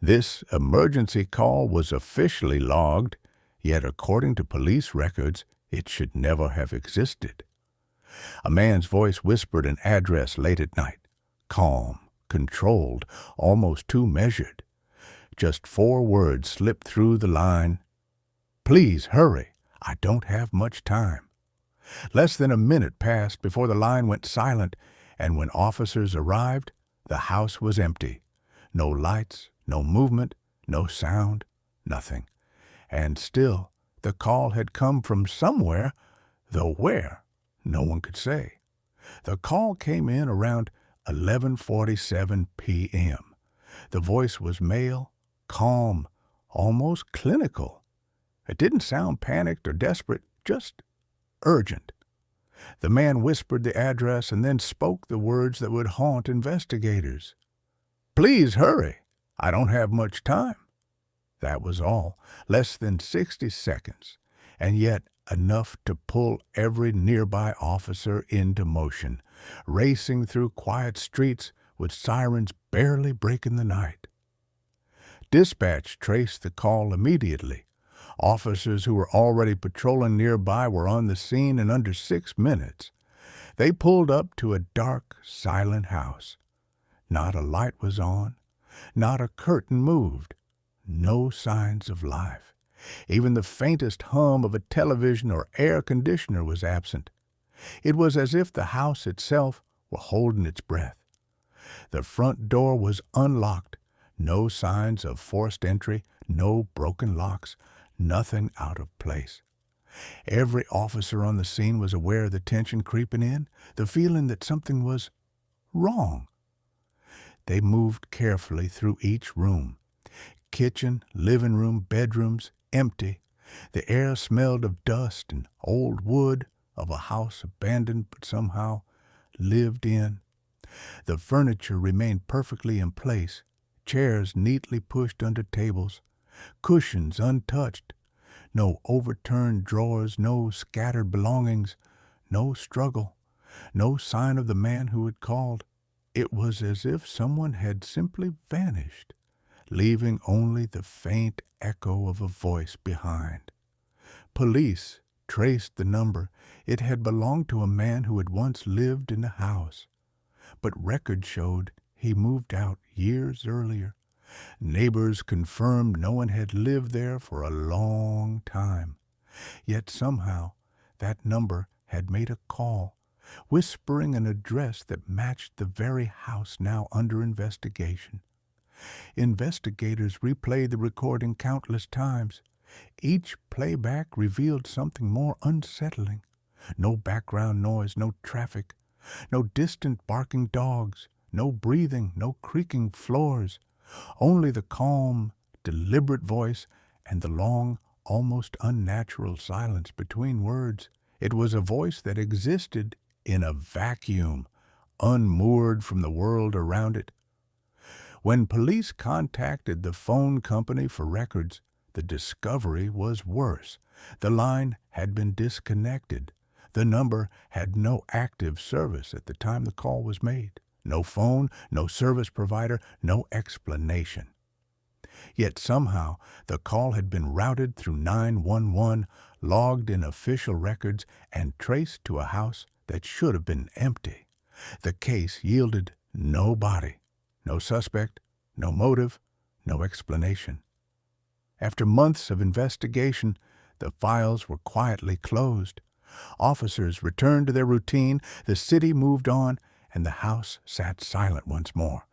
This emergency call was officially logged, yet according to police records, it should never have existed. A man's voice whispered an address late at night. Calm, controlled, almost too measured. Just 4 words slipped through the line. "Please hurry. I don't have much time." Less than a minute passed before the line went silent, and when officers arrived, the house was empty. No lights, no movement, no sound, nothing. And still, the call had come from somewhere, though where, no one could say. The call came in around 11:47 p.m. The voice was male, calm, almost clinical. It didn't sound panicked or desperate, just urgent. The man whispered the address and then spoke the words that would haunt investigators. "Please hurry. I don't have much time." That was all, less than 60 seconds, and yet enough to pull every nearby officer into motion, racing through quiet streets with sirens barely breaking the night. Dispatch traced the call immediately. Officers who were already patrolling nearby were on the scene in under 6 minutes. They pulled up to a dark, silent house. Not a light was on, not a curtain moved, no signs of life. Even the faintest hum of a television or air conditioner was absent. It was as if the house itself were holding its breath. The front door was unlocked, no signs of forced entry, no broken locks, nothing out of place. Every officer on the scene was aware of the tension creeping in, the feeling that something was wrong. They moved carefully through each room. Kitchen, living room, bedrooms, empty. The air smelled of dust and old wood, of a house abandoned but somehow lived in. The furniture remained perfectly in place, chairs neatly pushed under tables, cushions untouched, no overturned drawers, no scattered belongings, no struggle, no sign of the man who had called. It was as if someone had simply vanished, leaving only the faint echo of a voice behind. Police traced the number. It had belonged to a man who had once lived in the house, but records showed he moved out years earlier. Neighbors confirmed no one had lived there for a long time. Yet somehow that number had made a call, whispering an address that matched the very house now under investigation. Investigators replayed the recording countless times. Each playback revealed something more unsettling. No background noise, no traffic, no distant barking dogs, no breathing, no creaking floors. Only the calm, deliberate voice and the long, almost unnatural silence between words. It was a voice that existed in a vacuum, unmoored from the world around it. When police contacted the phone company for records, the discovery was worse. The line had been disconnected. The number had no active service at the time the call was made. No phone, no service provider, no explanation. Yet somehow the call had been routed through 911, logged in official records, and traced to a house that should have been empty. The case yielded no body, no suspect, no motive, no explanation. After months of investigation, the files were quietly closed. Officers returned to their routine, the city moved on, and the house sat silent once more.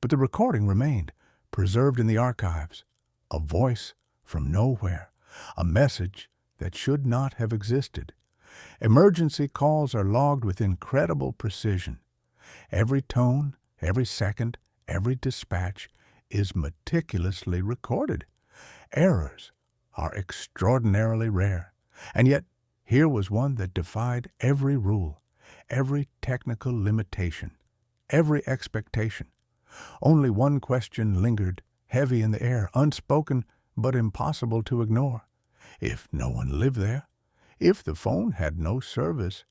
But the recording remained, preserved in the archives. A voice from nowhere, a message that should not have existed. Emergency calls are logged with incredible precision. Every tone, every second, every dispatch is meticulously recorded. Errors are extraordinarily rare, and yet here was one that defied every rule, every technical limitation, every expectation. Only one question lingered, heavy in the air, unspoken but impossible to ignore. If no one lived there, if the phone had no service,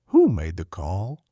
who made the call